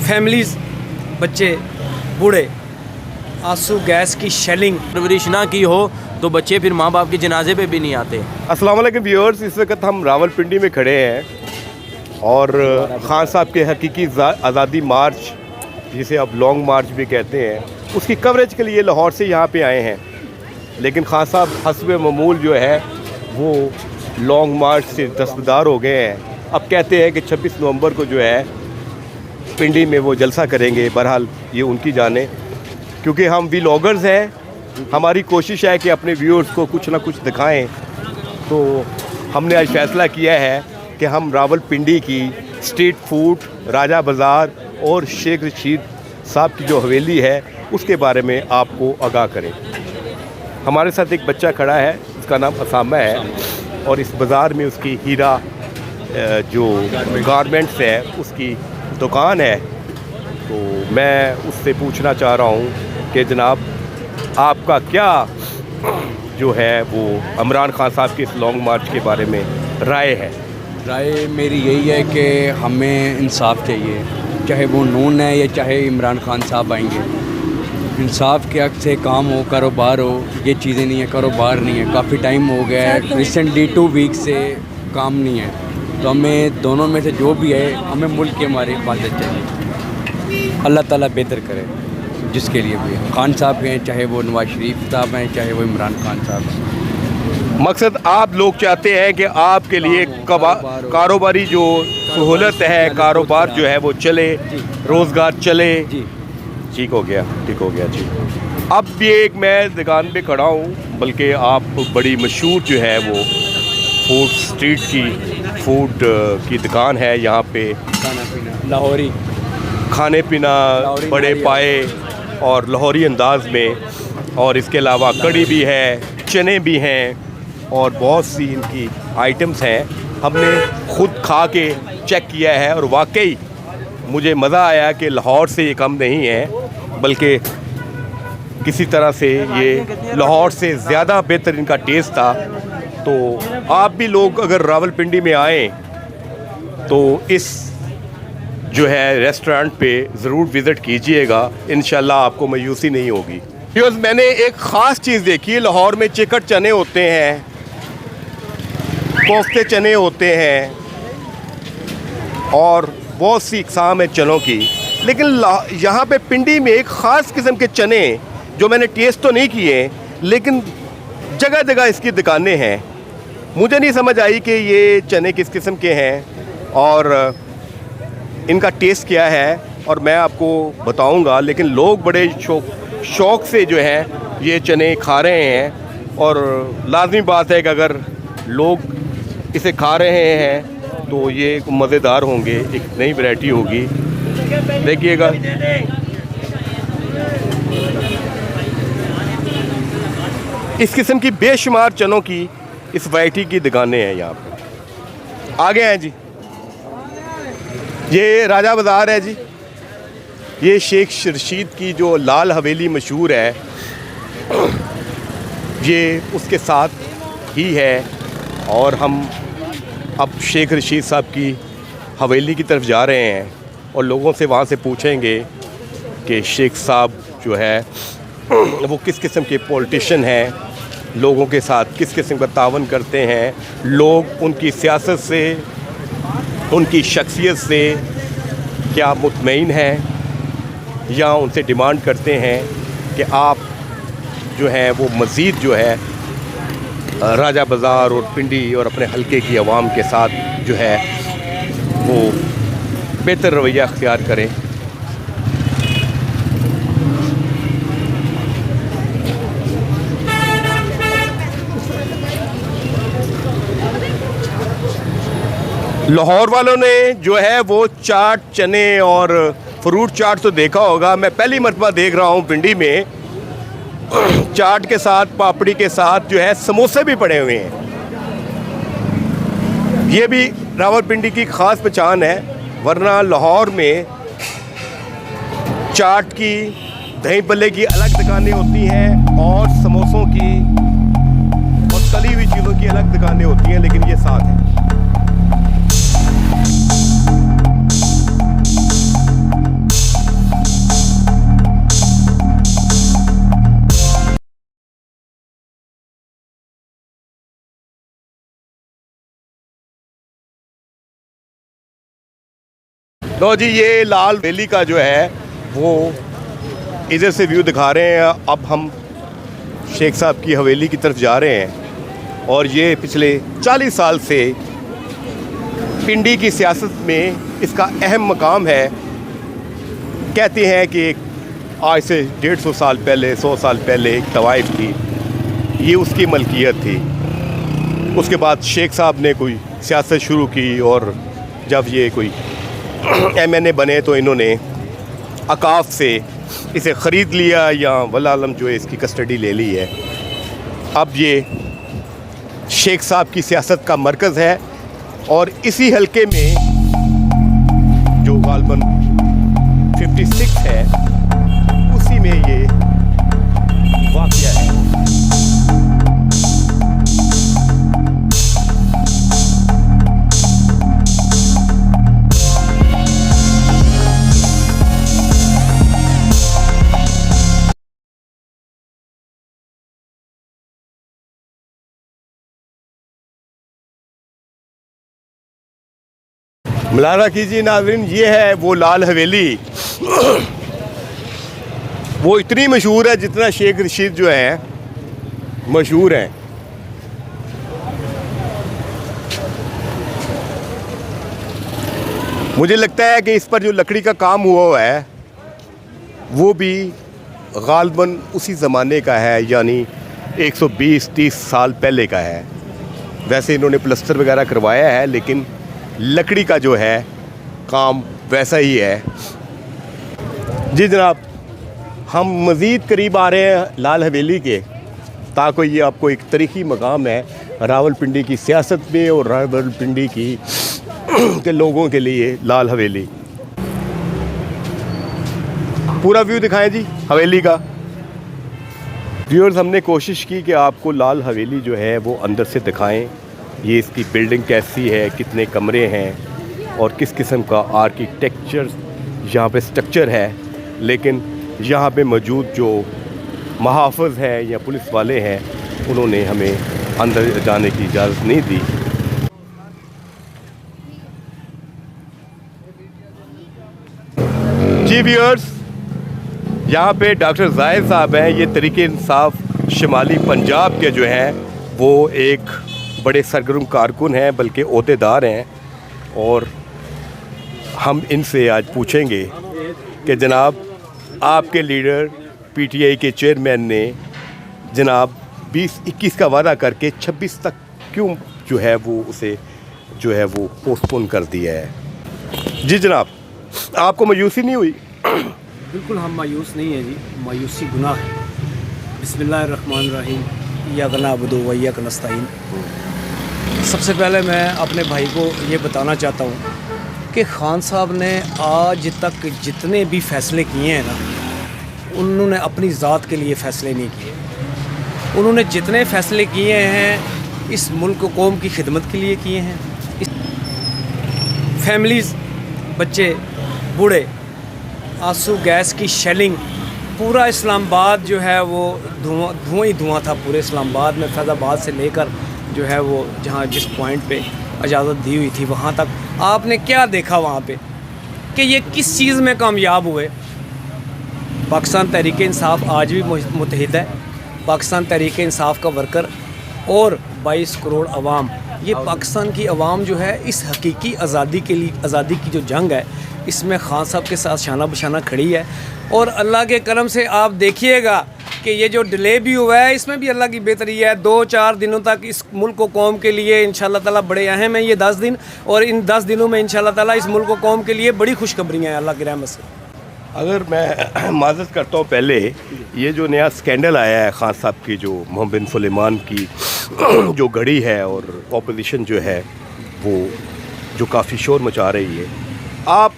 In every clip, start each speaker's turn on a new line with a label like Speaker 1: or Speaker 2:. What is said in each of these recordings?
Speaker 1: Families, बच्चे, बूढ़े, आंसू गैस की शेलिंग
Speaker 2: परवरिश ना की हो तो बच्चे फिर माँ बाप के जनाजे पे भी नहीं आते।
Speaker 3: अस्सलाम वालेकुम व्यूअर्स, इस वक्त हम रावलपिंडी में खड़े हैं और खान साहब के हकीकी आज़ादी मार्च, जिसे अब लॉन्ग मार्च भी कहते हैं, उसकी कवरेज के लिए लाहौर से यहाँ पे आए हैं। लेकिन खान साहब हस्ब मामूल जो है वो लॉन्ग मार्च से दस्तबरदार हो गए हैं। अब कहते हैं कि 26 नवंबर को जो है पिंडी में वो जलसा करेंगे। बहरहाल ये उनकी जाने, क्योंकि हम व्लॉगर्स हैं, हमारी कोशिश है कि अपने व्यूअर्स को कुछ ना कुछ दिखाएं। तो हमने आज फैसला किया है कि हम रावलपिंडी की स्ट्रीट फूड, राजा बाज़ार और शेख रशीद साहब की जो हवेली है उसके बारे में आपको आगाह करें। हमारे साथ एक बच्चा खड़ा है, उसका नाम असामा है और इस बाज़ार में उसकी हीरा जो गारमेंट्स है उसकी दुकान है। तो मैं उससे पूछना चाह रहा हूँ कि जनाब आपका क्या जो है वो इमरान खान साहब के इस लॉन्ग मार्च के बारे में राय है?
Speaker 4: राय मेरी यही है कि हमें इंसाफ चाहिए, चाहे वो नून है या चाहे इमरान खान साहब आएंगे। इंसाफ के हक से काम हो, कारोबार हो, ये चीज़ें नहीं है, कारोबार नहीं है। काफ़ी टाइम हो गया है, रिसेंटली 2 वीक से काम नहीं है। तो हमें दोनों में से जो भी है, हमें मुल्क की हमारी हिफाजत चाहिए। अल्लाह ताला बेहतर करे जिसके लिए भी है। खान साहब हैं, चाहे वो नवाज शरीफ साहब हैं, चाहे वो इमरान खान साहब हैं।
Speaker 3: मकसद आप लोग चाहते हैं कि आपके लिए कारोबारी जो सहूलत है, कारोबार जो है वो चले, रोज़गार चले। ठीक हो गया जी। अब भी एक मैं दुकान पे खड़ा हूँ, बल्कि आप बड़ी मशहूर जो है वो फूड स्ट्रीट की दुकान है। यहाँ पे
Speaker 4: खाना पीना लाहौरी,
Speaker 3: खाने पीना बड़े पाए और लाहौरी अंदाज में, और इसके अलावा कड़ी भी है, चने भी हैं और बहुत सी इनकी आइटम्स हैं। हमने ख़ुद खा के चेक किया है और वाकई मुझे मज़ा आया कि लाहौर से ये कम नहीं है, बल्कि किसी तरह से ये लाहौर से ज़्यादा बेहतर इनका टेस्ट था। तो आप भी लोग अगर रावलपिंडी में आएँ तो इस जो है रेस्टोरेंट पे ज़रूर विज़िट कीजिएगा, इंशाल्लाह आपको मायूसी नहीं होगी। बिकॉज़ मैंने एक ख़ास चीज़ देखी है, लाहौर में चिकट चने होते हैं, कोफ्ते चने होते हैं और बहुत सी इक़साम है चनों की। लेकिन यहाँ पे पिंडी में एक ख़ास किस्म के चने जो मैंने टेस्ट तो नहीं किए, लेकिन जगह जगह इसकी दुकानें हैं। मुझे नहीं समझ आई कि ये चने किस किस्म के हैं और इनका टेस्ट क्या है, और मैं आपको बताऊंगा। लेकिन लोग बड़े शौक़ से जो है ये चने खा रहे हैं और लाजमी बात है कि अगर लोग इसे खा रहे हैं तो ये मज़ेदार होंगे, एक नई वैरायटी होगी। देखिएगा इस किस्म की बेशुमार चनों की इस वैरायटी की दुकानें हैं यहाँ पर। आगे हैं जी, ये राजा बाज़ार है जी। ये शेख रशीद की जो लाल हवेली मशहूर है, ये उसके साथ ही है। और हम अब शेख रशीद साहब की हवेली की तरफ जा रहे हैं और लोगों से वहाँ से पूछेंगे कि शेख साहब जो है वो किस किस्म के पॉलिटिशियन हैं, लोगों के साथ किस किस्म का तावन करते हैं, लोग उनकी सियासत से, उनकी शख्सियत से क्या मुतमईन हैं या उनसे डिमांड करते हैं कि आप जो है वो मज़ीद जो है राजा बाज़ार और पिंडी और अपने हलके की आवाम के साथ जो है वो बेहतर रवैया अख्तियार करें। लाहौर वालों ने जो है वो चाट, चने और फ्रूट चाट तो देखा होगा। मैं पहली मरतबा देख रहा हूँ पिंडी में चाट के साथ, पापड़ी के साथ जो है समोसे भी पड़े हुए हैं। ये भी रावलपिंडी की ख़ास पहचान है, वरना लाहौर में चाट की, दही भल्ले की अलग दुकानें होती हैं और समोसों की और तली हुई चीज़ों की अलग दुकानें होती हैं, लेकिन ये साथ है। लो जी, ये लाल वैली का जो है वो इधर से व्यू दिखा रहे हैं। अब हम शेख साहब की हवेली की तरफ जा रहे हैं और ये पिछले 40 साल से पिंडी की सियासत में इसका अहम मकाम है। कहते हैं कि आज से 150 साल पहले, 100 साल पहले एक तवाइफ थी, ये उसकी मलकियत थी। उसके बाद शेख साहब ने कोई सियासत शुरू की और जब ये कोई MNA बने तो इन्होंने अकाफ से इसे ख़रीद लिया या वल्लाह जो है इसकी कस्टडी ले ली है। अब ये शेख साहब की सियासत का मरकज़ है और इसी हलके में जो गालबन 56 है उसी में ये वाक़या है। मुलाजा कीजिए नाज़रीन, ये है वो लाल हवेली। वो इतनी मशहूर है जितना शेख रशीद जो है मशहूर हैं। मुझे लगता है कि इस पर जो लकड़ी का काम हुआ है वो भी गालबन उसी ज़माने का है, यानी 120-30 साल पहले का है। वैसे इन्होंने प्लस्तर वगैरह करवाया है लेकिन लकड़ी का जो है काम वैसा ही है। जी जनाब, हम मज़ीद करीब आ रहे हैं लाल हवेली के, ताकि ये आपको एक तारीख़ी मकाम है रावलपिंडी की सियासत में और रावलपिंडी की के लोगों के लिए लाल हवेली। पूरा व्यू दिखाएं जी हवेली का। व्यूअर्स, हमने कोशिश की कि आपको लाल हवेली जो है वो अंदर से दिखाएं। ये इसकी बिल्डिंग कैसी है, कितने कमरे हैं और किस किस्म का आर्किटेक्चर यहाँ पे स्ट्रक्चर है। लेकिन यहाँ पे मौजूद जो महाफ़िज़ हैं या पुलिस वाले हैं उन्होंने हमें अंदर जाने की इजाज़त नहीं दी। जी व्यूअर्स, यहाँ पे डॉक्टर ज़ाहिद साहब हैं। ये तहरीक इंसाफ शुमाली पंजाब के जो हैं वो एक बड़े सरगर्म कारकुन हैं, बल्कि ओहदेदार हैं। और हम इनसे आज पूछेंगे कि जनाब आपके लीडर PTI के चेयरमैन ने जनाब 20-21 का वादा करके 26 तक क्यों जो है वो उसे जो है वो पोस्टपोन कर दिया है। जी जनाब, आपको मायूसी नहीं हुई?
Speaker 1: बिल्कुल हम मायूस नहीं हैं जी, मायूसी गुनाह है। बिस्मिल्लाहिर्रहमानिर्रहीम, इय्याका नअबुदु व इय्याका नस्तईन। सबसे पहले मैं अपने भाई को ये बताना चाहता हूँ कि खान साहब ने आज तक जितने भी फ़ैसले किए हैं ना, उन्होंने अपनी ज़ात के लिए फ़ैसले नहीं किए। उन्होंने जितने फ़ैसले किए हैं इस मुल्क कौम की खिदमत के लिए किए हैं। फैमिलीज़, बच्चे, बूढ़े, आंसू गैस की शेलिंग, पूरा इस्लामाबाद जो है वो धुआं ही धुआं था। पूरे इस्लामाबाद में फैज़ाबाद से लेकर जो है वो जहाँ जिस पॉइंट पे इजाज़त दी हुई थी वहाँ तक आपने क्या देखा वहाँ पे कि ये किस चीज़ में कामयाब हुए? पाकिस्तान तहरीक इंसाफ आज भी मुत्तहिद है। पाकिस्तान तहरीक इंसाफ का वर्कर और 22 करोड़ अवाम, ये पाकिस्तान की अवाम जो है इस हकीकी आज़ादी के लिए, आज़ादी की जो जंग है इसमें खान साहब के साथ शाना बशाना खड़ी है। और अल्लाह के करम से आप देखिएगा कि ये जो डिले भी हुआ है इसमें भी अल्लाह की बेहतरी है। 2-4 दिनों तक इस मुल्क को कौम के लिए इंशाल्लाह ताला बड़े अहम हैं ये 10 दिन, और इन 10 दिनों में इंशाल्लाह ताला इस मुल्क को कौम के लिए बड़ी खुशखबरियाँ हैं अल्लाह की रहमत से।
Speaker 3: अगर मैं माज़रत करता हूँ, पहले ये जो नया स्कैंडल आया है खान साहब की, जो मोहम्मद बिन सुलेमान की जो घड़ी है और ऑपोजिशन जो है वो जो काफ़ी शोर मचा रही है, आप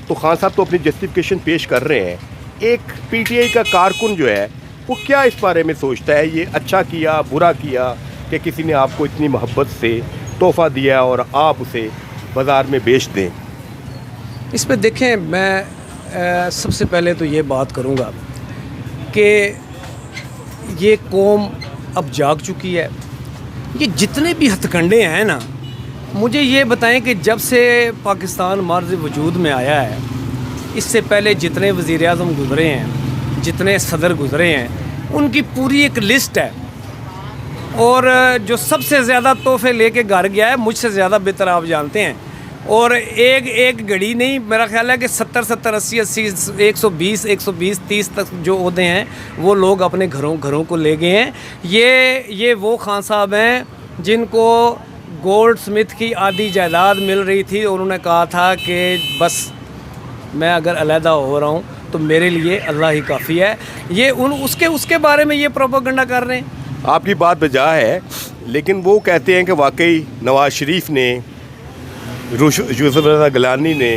Speaker 3: तो खान साहब तो अपनी जस्टिफिकेशन पेश कर रहे हैं। एक PTI का कारकुन जो है वो क्या इस बारे में सोचता है? ये अच्छा किया, बुरा किया कि किसी ने आपको इतनी मोहब्बत से तोहफ़ा दिया और आप उसे बाज़ार में बेच दें?
Speaker 1: इस पर देखें, मैं सबसे पहले तो ये बात करूँगा कि ये कौम अब जाग चुकी है। ये जितने भी हथकंडे हैं ना, मुझे ये बताएं कि जब से पाकिस्तान मार्ज़ वजूद में आया है, इससे पहले जितने वज़ीर आज़म गुज़रे हैं, जितने सदर गुज़रे हैं, उनकी पूरी एक लिस्ट है। और जो सबसे ज़्यादा तोहफे लेके घर गया है, मुझसे ज़्यादा बेहतर आप जानते हैं। और एक घड़ी नहीं, मेरा ख्याल है कि 70 80 120 30 तक जो ओहदे हैं वो लोग अपने घरों को ले गए हैं। ये वो खान साहब हैं जिनको गोल्ड स्मिथ की आधी जायदाद मिल रही थी और उन्होंने कहा था कि बस मैं अगर अलहदा हो रहा हूँ तो मेरे लिए अल्लाह ही काफ़ी है। ये उसके बारे में ये प्रोपेगेंडा कर रहे हैं।
Speaker 3: आपकी बात बजा है, लेकिन वो कहते हैं कि वाकई नवाज़ शरीफ ने, यूसुफ रज़ा गिलानी ने,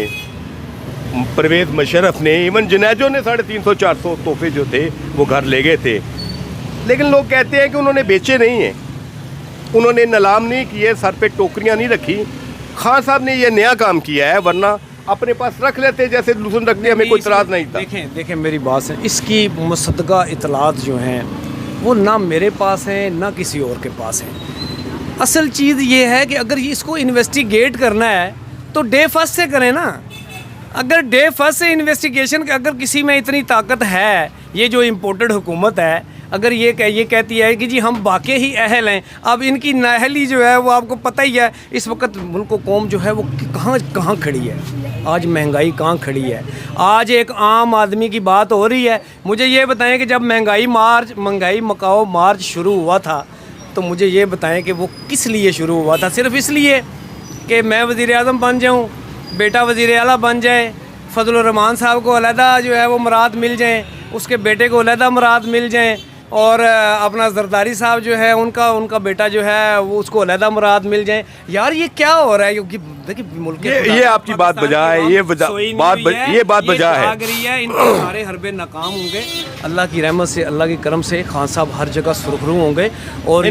Speaker 3: परवेज़ मुशर्रफ ने, इवन जुनैजो ने 350-400 तोहफे जो थे वो घर ले गए थे। लेकिन लोग कहते हैं कि उन्होंने बेचे नहीं हैं, उन्होंने नीलाम नहीं किए, सर पे टोकरियां नहीं रखी। खान साहब ने ये नया काम किया है, वरना अपने पास रख लेते जैसे लुसन रखते, हमें कोई इतराज़ नहीं था।
Speaker 1: देखें मेरी बात से, इसकी मुसद्दक़ा इतलात जो हैं वो ना मेरे पास हैं ना किसी और के पास हैं। असल चीज़ ये है कि अगर इसको इन्वेस्टिगेट करना है तो डे फर्स्ट से करें ना। अगर डे फर्स्ट से इन्वेस्टिगेशन, अगर किसी में इतनी ताकत है, ये जो इम्पोर्टेड हुकूमत है, अगर ये कहती है कि जी हम वाकई ही अहल हैं, अब इनकी नाअहली जो है वो आपको पता ही है। इस वक्त मुल्क कौम जो है वो कहाँ खड़ी है, आज महंगाई कहाँ खड़ी है, आज एक आम आदमी की बात हो रही है। मुझे ये बताएं कि जब महंगाई मकाओ मार्च शुरू हुआ था तो मुझे ये बताएं कि वो किस लिए शुरू हुआ था? सिर्फ इसलिए कि मैं वज़ीर आज़म बन जाऊँ, बेटा वज़ीर आला बन जाए, फजलुर रहमान साहब को अलहदा जो है वो मुराद मिल जाएँ, उसके बेटे को अलहदा मुराद मिल जाएँ, और अपना जरदारी साहब जो है उनका बेटा जो है वो उसको अलहदा मुराद मिल जाए। यार ये क्या हो रहा है? क्योंकि देखिए मुल्क
Speaker 3: ये आपकी बात बजा है, ये बात बजा है।
Speaker 1: इनके सारे हरबे नाकाम होंगे अल्लाह की रहमत से, अल्लाह के करम से। खान साहब हर जगह सुरखरू होंगे और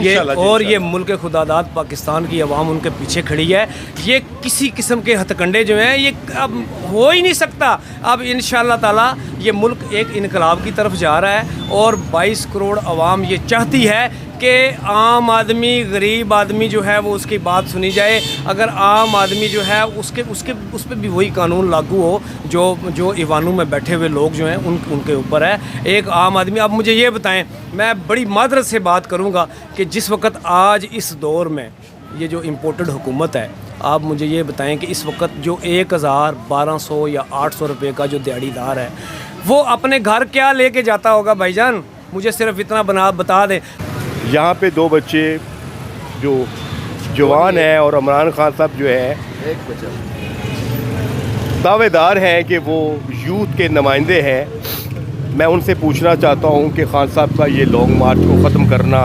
Speaker 1: ये मुल्क खुदादाद पाकिस्तान की आवाम उनके पीछे खड़ी है। ये किसी किस्म के हथकंडे जो हैं ये अब हो ही नहीं सकता। अब इंशाअल्लाह ताला ये मुल्क एक इनकलाब की तरफ जा रहा है और 22 करोड़ आवाम ये चाहती है कि आम आदमी, गरीब आदमी जो है वो उसकी बात सुनी जाए। अगर आम आदमी जो है उस पर भी वही कानून लागू हो जो ईवानों में बैठे हुए लोग जो हैं उनके ऊपर है। एक आम आदमी, अब मुझे ये बताएं, मैं बड़ी मादरत से बात करूंगा कि जिस वक्त आज इस दौर में ये जो इम्पोर्टेड हुकूमत है, आप मुझे ये बताएं कि इस वक्त जो 1000-1200 या 800 रुपये का जो दिहाड़ीदार है वो अपने घर क्या लेके जाता होगा भाईजान? मुझे सिर्फ इतना बता दें।
Speaker 3: यहाँ पे 2 बच्चे जो जवान हैं और इमरान खान साहब जो है दावेदार हैं कि वो यूथ के नुमाइंदे हैं। मैं उनसे पूछना चाहता हूँ कि खान साहब का ये लॉन्ग मार्च को ख़त्म करना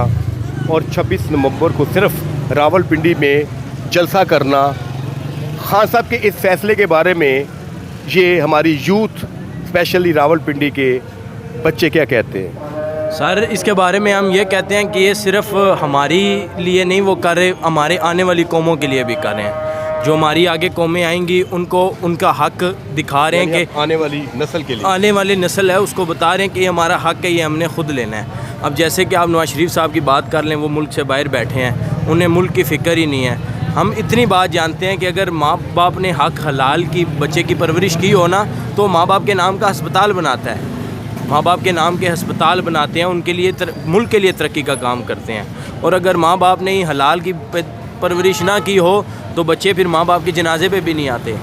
Speaker 3: और 26 नवंबर को सिर्फ रावलपिंडी में जलसा करना, खान साहब के इस फैसले के बारे में ये हमारी यूथ, स्पेशली रावलपिंडी के बच्चे क्या कहते हैं?
Speaker 2: सर इसके बारे में हम ये कहते हैं कि ये सिर्फ हमारी लिए नहीं वो कर रहे, हमारे आने वाली कौमों के लिए भी कर रहे हैं। जो हमारी आगे कौमें आएंगी उनको उनका हक दिखा रहे हैं कि
Speaker 3: आने वाली नस्ल के लिए, आने
Speaker 2: वाली नस्ल है उसको बता रहे हैं कि ये हमारा हक है, ये हमने खुद लेना है। अब जैसे कि आप नवाज शरीफ साहब की बात कर लें, वो मुल्क से बाहर बैठे हैं, उन्हें मुल्क की फ़िक्र ही नहीं है। हम इतनी बात जानते हैं कि अगर माँ बाप ने हक हलाल की बच्चे की परवरिश की हो ना, तो माँ बाप के नाम का अस्पताल बनाता है, माँ बाप के नाम के अस्पताल बनाते हैं, उनके लिए मुल्क के लिए तरक्की का काम करते हैं। और अगर माँ बाप ने हलाल की परवरिश ना की हो तो बच्चे फिर माँ बाप के जनाजे पे भी नहीं आते।